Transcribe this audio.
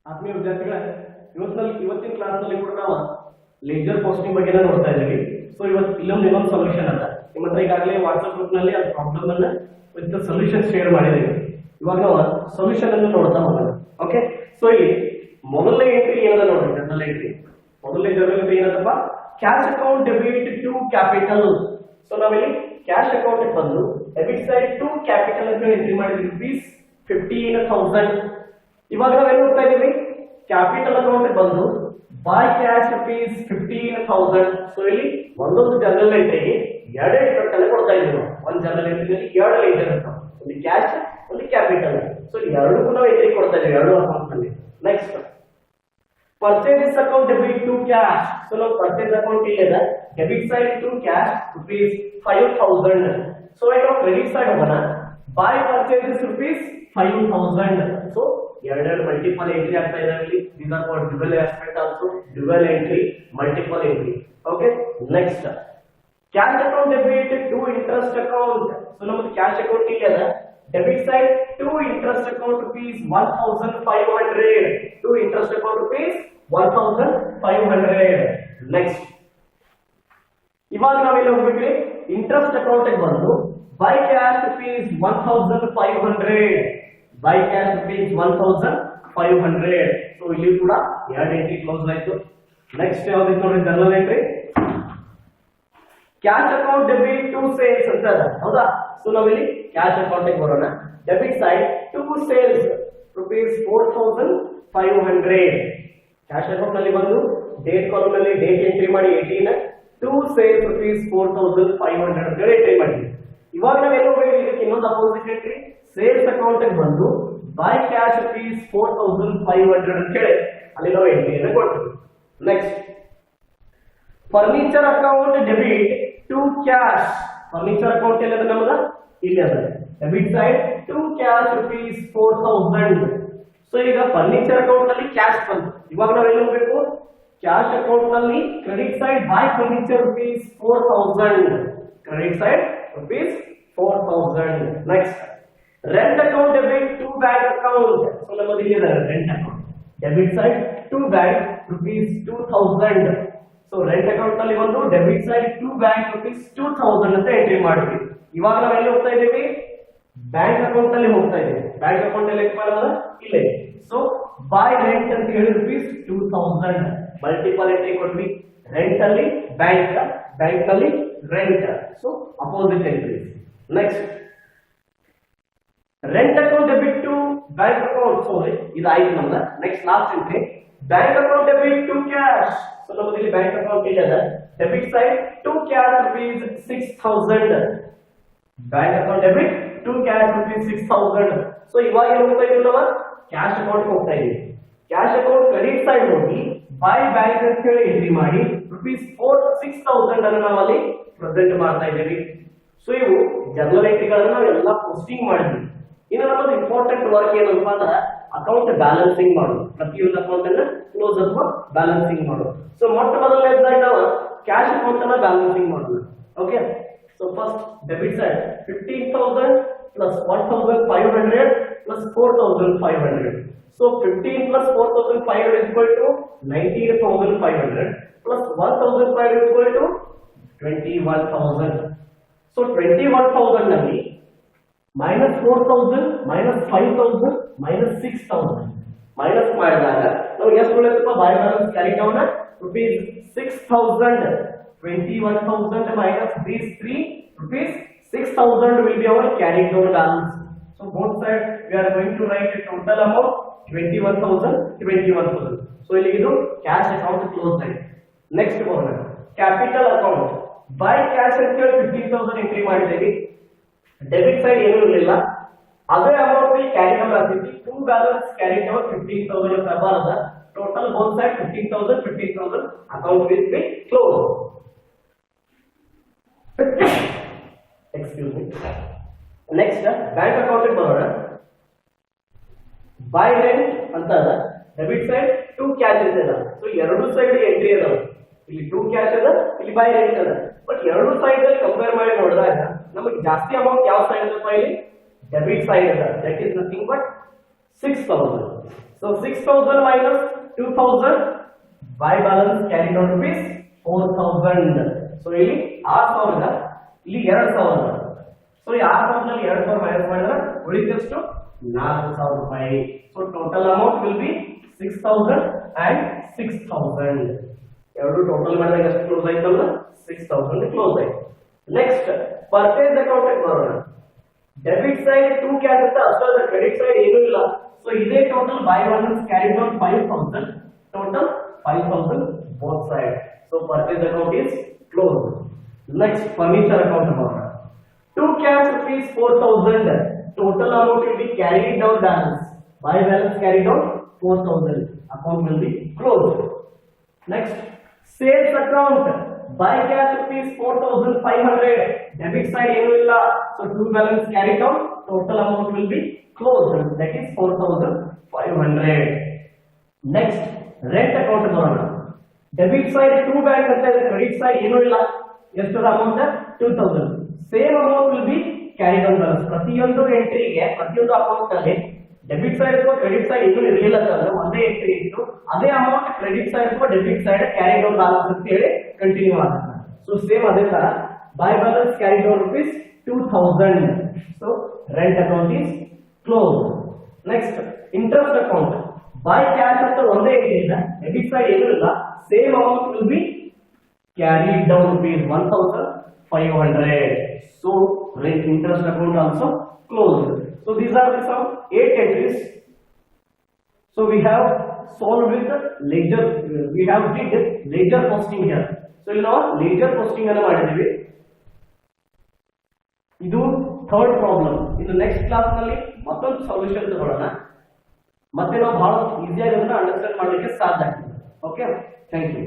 ಆತ್ಮೀಯ ವಿದ್ಯಾರ್ಥಿಗಳೇ, ಇವತ್ತಿನ ಕ್ಲಾಸ್ನಲ್ಲಿ ಕೂಡ ನಾವು ಲೇಜರ್ ಪೋಸ್ಟಿಂಗ್ ಬಗ್ಗೆ ನೋಡ್ತಾ ಇದ್ದೀವಿ. ಸೊ ಇವತ್ತು ಇನ್ನೊಂದು ಸೊಲ್ಯೂಷನ್ ಅದ ನಿಮ್ಮ ಹತ್ರ ಈಗಾಗಲೇ ವಾಟ್ಸ್ಆಪ್ ಗ್ರೂಪ್ ನಲ್ಲಿ ಆ ಪ್ರಾಬ್ಲಮ್ ಅನ್ನ ವಿತ್ ಸೊಲ್ಯೂಷನ್ ಶೇರ್ ಮಾಡಿದ್ದೀವಿ. ಇವಾಗ ನಾವು ಸೊಲ್ಯೂಷನ್ ಅನ್ನು ನೋಡ್ತಾ ಹೋಗೋಣ. ಓಕೆ, ಸೊ ಇಲ್ಲಿ ಮೊದಲನೇ ಎಂಟ್ರಿ ಏನದ ನೋಡ್ರಿ, ಜನರಲ್ ಎಂಟ್ರಿ. ಮೊದಲನೇ ಜನರಲ್ ಎಂಟ್ರಿ ಏನದಪ್ಪ, cash account debit to capital. So ನಾವಿಲ್ಲಿ ಕ್ಯಾಶ್ ಅಕೌಂಟ್ ಬಂದು ಡೆಬಿಟ್ ಸೈಡ್ ಟು ಕ್ಯಾಪಿಟಲ್ ಅಂತ ಎಂಟ್ರಿ ಮಾಡಿದ್ವಿ, ₹15,000. ಇವಾಗ ನಾವೇನು ಹೋಗ್ತಾ ಇದೀವಿ, ಕ್ಯಾಪಿಟಲ್ ಅಕೌಂಟ್ ಬಂದು ಬೈ ಕ್ಯಾಶ್ ₹15,000. ಸೊ ಇಲ್ಲಿ ಒಂದೊಂದು ಜನರಲ್ ಎಂಟ್ರಿಗೆ ಎರಡು ಎಂಟ್ರಿ ಕೊಡ್ತಾ ಇದೀವಿ. ಒಂದು ಜನರಲ್ ಎಂಟ್ರಿಯಲ್ಲಿ ಎರಡು ಲೇಜರ್ ಇರ್ತಾವೆ, ಒಂದು ಕ್ಯಾಶ್ ಒಂದು ಕ್ಯಾಪಿಟಲ್. ಸೊ ಎರಡಕ್ಕೂ ನಾವು ಎಂಟ್ರಿ ಕೊಡ್ತಾ ಇದೀವಿ ಎರಡು ಅಕೌಂಟ್ ನಲ್ಲಿ. Next purchase account debit to cash. So ನಾವು ಪರ್ಚೇಸ್ ಅಕೌಂಟ್ ಇದೆ, debit side to cash ₹5,000. So ಈಗ ಕ್ರೆಡಿಟ್ ಸೈಡ್ ಹೋಗೋಣ, ಬೈ ಪರ್ಚೇಸಸ್ ₹5,000. ಸೊ ಎರಡು ಮಲ್ಟಿಪಲ್ ಎಂಟ್ರಿ ಆಗ್ತಾ ಇದಾವೆ ಇಲ್ಲಿ. these are called dual aspect also, dual entry, multiple entry. Okay, next cash account debit to interest account. so ನಮಗೆ cash account ಇಲ್ಲಿ ಅದ, debit side to interest account ₹1,500, to interest account ₹1,500. Next ಇವಾಗ ನಾವೆಲ್ಲ ಹೋಗ್ಬಿಟ್ರಿ, interest account ಬಂದು by cash ₹1,500, by cash ₹1,500. So ಇಲ್ಲಿ ಕೂಡ ಎರಡು ಎಂಟ್ರಿ ಕ್ಲೋಸ್ ಆಯ್ತು. ನೆಕ್ಸ್ಟ್ ಯಾವ್ದು ನೋಡ್ರಿ, general entry cash account debit to sales ಅಂತ ಅದ, ಹೌದಾ? ಸೊ ನಾವಿಲ್ಲಿ ಕ್ಯಾಶ್ ಅಕೌಂಟ್ ಬರೋಣ, debit side to sales ₹4,500. Cash account ನಲ್ಲಿ ಬಂದು ಡೇಟ್ ಕಾಲಮ್ ನಲ್ಲಿ ಡೇಟ್ ಎಂಟ್ರಿ ಮಾಡಿ 18, ಟು ಸೇಲ್ಸ್ ₹4,500 ಅಂತ ಎಂಟ್ರಿ ಮಾಡಿದ್ವಿ. ಇವಾಗ ನಾವೆಲ್ಲ ಹೋಗಿ ಇದಕ್ಕೆ ಇನ್ನೊಂದು ಅಪೋಸಿಟ್ ಎಂಟ್ರಿ, ಸೇಲ್ಸ್ ಅಕೌಂಟ್ ಬಂದು ಬೈ ಕ್ಯಾಶ್ ₹4,500 ಅಂತ ಹೇಳಿ ಅಲ್ಲಿ ನಾವು ಎಂಟ್ರಿಯನ್ನು ಕೊಡ್ತೀವಿ. Next furniture account debit to cash. Furniture account ಎಲ್ಲ ನಮ್ಮದ ಇಲ್ಲಿ ಅದ, debit side to cash ₹4,000. So ಈಗ ಫರ್ನಿಚರ್ ಅಕೌಂಟ್ ನಲ್ಲಿ ಕ್ಯಾಶ್ ಬಂತು, ಇವಾಗ ನಾವೆಲ್ಲ ಹೋಗ್ಬೇಕು, ಕ್ಯಾಶ್ ಅಕೌಂಟ್ ನಲ್ಲಿ credit side by furniture ₹4,000, credit side ₹4,000. Next rent account debit to bank account. So ನಮ್ಮದು ಇಲ್ಲಿ ಇದೆ rent account, debit side to bank ₹2,000. So rent account ನಲ್ಲಿ ಒಂದು ಡೆಬಿಟ್ ಸೈಡ್ ಟು ಬ್ಯಾಂಕ್ ₹2,000 ಅಂತ ಎಂಟ್ರಿ ಮಾಡಿದ್ವಿ. ಇವಾಗ ನಾವು ಎಲ್ಲಿ ಹೋಗ್ತಾ ಇದ್ದೀವಿ, ಬ್ಯಾಂಕ್ ಅಕೌಂಟ್ ಅಲ್ಲಿ ಹೋಗ್ತಾ ಇದ್ದೀವಿ. ಬ್ಯಾಂಕ್ ಅಕೌಂಟ್ ಅಲ್ಲಿ ಮಾಡೋದು ಇಲ್ಲೇ. ಸೊ ಬೈ ರೆಂಟ್ ಅಂತ ಹೇಳಿ ₹2,000 ಮಲ್ಟಿಪಲ್ ಎಂಟ್ರಿ ಕೊಟ್ವಿ, ರೆಂಟ್ ಅಲ್ಲಿ ಬ್ಯಾಂಕ್, ಬ್ಯಾಂಕ್ ನಲ್ಲಿ rent. So opposite entry. Next rent account debit to bank account. So ಇದು ಆಯ್ತು ನಮ್ದು. Next last entry bank account debit to cash. So ನಮ್ಮದು ಇಲ್ಲಿ ಬ್ಯಾಂಕ್ ಅಕೌಂಟ್ ಇದೆ, debit side to cash ₹6,000, bank account debit to cash ₹6,000. So ಇವಾಗ ಏನು ಹೋಗ್ತಾ ಇದೀವಿ, ನಾವು ಕ್ಯಾಶ್ ಅಕೌಂಟ್ ಹೋಗ್ತಾ ಇದೀವಿ. ಕ್ಯಾಶ್ ಅಕೌಂಟ್ ಕ್ರೆಡಿಟ್ ಸೈಡ್ ಹೋಗಿ ಬೈ ಬ್ಯಾಂಕ್ ಅಂತ ಹೇಳಿ ಎಂಟ್ರಿ ಮಾಡಿ ₹6,000 ಅನ್ನು ನಾವು ಅಲ್ಲಿ ಪ್ರೆಸೆಂಟ್ ಮಾಡ್ತಾ ಇದ್ದೀವಿ. ಸೊ ಇವು ಜನರಲ್ ಎಂಟ್ರಿಗಳನ್ನ ನಾವೆಲ್ಲ ಪೋಸ್ಟಿಂಗ್ ಮಾಡಿದ್ವಿ. ಇನ್ನು ನಮ್ಮದು ಇಂಪಾರ್ಟೆಂಟ್ ವರ್ಕ್ ಏನಪ್ಪ ಅಂದ್ರೆ ಅಕೌಂಟ್ ಬ್ಯಾಲೆನ್ಸಿಂಗ್ ಮಾಡೋದು, ಪ್ರತಿಯೊಂದು ಅಕೌಂಟ್ ಅನ್ನ ಕ್ಲೋಸ್ ಅಥವಾ ಬ್ಯಾಲೆನ್ಸಿಂಗ್ ಮಾಡೋದು. ಸೊ ಮೊಟ್ಟ ಮೊದಲನೇದಾಗಿ ನಾವು ಕ್ಯಾಶ್ ಅಕೌಂಟ್ ಅನ್ನ ಬ್ಯಾಲೆನ್ಸಿಂಗ್ ಮಾಡೋದು. Okay, so first debit side 15,000 plus 1,500 plus 4,500. So 15 plus 4,500 is equal to 19,500 plus 1,500 is equal to 21,000. So 21,000 ನಲ್ಲಿ minus 4,000 minus 5,000 minus 6,000 minus ಮಾಡಿದಾಗ ನಾವು ಎಷ್ಟು ಉಳಿಯುತ್ತಪ್ಪ, by balance carry down ₹6,000. 21,000 minus these three ₹6,000 will be our carried down balance. So both sides we are going to write a total amount 21,000. So ಇಲ್ಲಿ ಇದು cash account close ಆಯ್ತು. Next ಬರೋಣ capital account. By cash ಅಂತ ಹೇಳಿ 15,000 entry ಮಾಡಿದ್ದೀವಿ, debit side ಏನೂ ಇರಲಿಲ್ಲ, ಅದೇ ಅಮೌಂಟ್ ಇಲ್ಲಿ ಕ್ಯಾರಿ ಡೌನ್ ಆಗ್ತಿತ್ತು. ಟು ಬ್ಯಾಲೆನ್ಸ್ ಕ್ಯಾರಿ ಡೌನ್ 15,000 ಅಂತ ಬರದ, total both side 15,000 account will be close. Excuse me. Next bank account ಬರೋಣ, ಬೈ ರೆಂಟ್ ಅಂತ ಅದ, ಡೆಬಿಟ್ ಸೈಡ್ ಟು ಕ್ಯಾಶ್ ಅಂತ ಅದ. ಸೊ ಎರಡು ಸೈಡ್ ಎಂಟ್ರಿ ಅದಾವ, ಇಲ್ಲಿ ಟು ಕ್ಯಾಶ್ ಅದ, ಇಲ್ಲಿ ಬೈ ರೆಂಟ್ ಅದ. ಬಟ್ ಎರಡು ಸೈಡ್ ಅಲ್ಲಿ ಕಂಪೇರ್ ಮಾಡಿ ನೋಡಿದಾಗ ನಮಗೆ ಜಾಸ್ತಿ ಅಮೌಂಟ್ ಯಾವ ಸೈಡ್ ಅದಪ್ಪ, ಇಲ್ಲಿ ಡೆಬಿಟ್ ಸೈಡ್ ಅದ, that is nothing but 6,000. So 6,000 minus 2,000 by balance carried on rupees 4,000. So ಇಲ್ಲಿ 6,000 ಇಲ್ಲಿ 2,000. So ಈ 6,000 ನಲ್ಲಿ 2,000 ಮೈನಸ್ ಮಾಡಿದ್ರೆ ಉಳಿದಷ್ಟು 4,000 ರೂಪಾಯಿ. So total amount will be 6,000 and 6,000. ಎರಡು ಟೋಟಲ್ ಮಾಡಿದಾಗ ಎಷ್ಟು ಕ್ಲೋಸ್ ಆಯ್ತಲ್ಲ 6,000 ಕ್ಲೋಸ್ ಆಯ್ತು. ನೆಕ್ಸ್ಟ್ ಪರ್ಚೇಸ್ ಅಕೌಂಟ್ ಬರೋಣ. ಡೆಬಿಟ್ ಸೈಡ್ 2 ಕ್ಯಾಶ್ ಅಂತ ಅಷ್ಟೇ, ಕ್ರೆಡಿಟ್ ಸೈಡ್ ಏನೂ ಇಲ್ಲ. ಸೊ ಇದೇ total by balance carried on 5,000, total 5,000 both side. So purchase account is closed. Next furniture account ಬರೋಣ. 2 cash rupees 4,000, total amount will be carried down balance. By balance carried on 4,000, account will be closed. Next sales account, buy cash rupees 4,500, debit side ಏನು ಇಲ್ಲ. So true balance carried down, total amount will be closed, that is 4,500. Next rent account ಬರೋಣ. Debit side 2 bank ಅಂತ ಇದೆ, credit side ಏನು ಇಲ್ಲ. ಎಷ್ಟು amount 2,000. Same amount will be carried on balance. ಪ್ರತಿಯೊಂದು ಎಂಟ್ರಿಗೆ ಪ್ರತಿಯೊಂದು ಅಕೌಂಟ್ ಅಲ್ಲಿ ಡೆಬಿಟ್ ಸೈಡ್ ಅಥವಾ ಕ್ರೆಡಿಟ್ ಸೈಡ್ ಏನು ಇರಲಿಲ್ಲ ಅಂದ್ರೆ ಒಂದೇ ಎಂಟ್ರಿ ಇತ್ತು, ಅದೇ ಅಮೌಂಟ್ ಕ್ರೆಡಿಟ್ ಸೈಡ್ ಅಥವಾ debit side carried on balance ಅಂತ ಹೇಳಿ ಕಂಟಿನ್ಯೂ ಆಗುತ್ತೆ. ಸೊ ಸೇಮ್ ಅದೇ ತರ by balance carried on rupees 2,000. So rent account is close. Next interest account, by cash ಅಂತ ಒಂದೇ ಎಂಟ್ರಿ ಇದೆ, ಡೆಬಿಟ್ ಸೈಡ್ ಏನು ಇಲ್ಲ, same amount will be carried down rupees 1,500. So interest account also closed. So these are the some 8 entries. So we have solved with ledger. We have did ledger posting here. So now ledger posting ಅನ್ನು ಮಾಡಿದ್ದೀವಿ. ಇದು third problem. ಇನ್ನು next class ನಲ್ಲಿ ಮತ್ತೊಂದು solution ತಗೊಳ್ಳೋಣ. ಮತ್ತೆ ನಾವು ಬಹಳ ಈಸಿಯಾಗಿ ಅದನ್ನ ಅಂಡರ್ಸ್ಟ್ಯಾಂಡ್ ಮಾಡಲಿಕ್ಕೆ ಸಾಧ್ಯ ಆಗ್ತದೆ. Okay, thank you.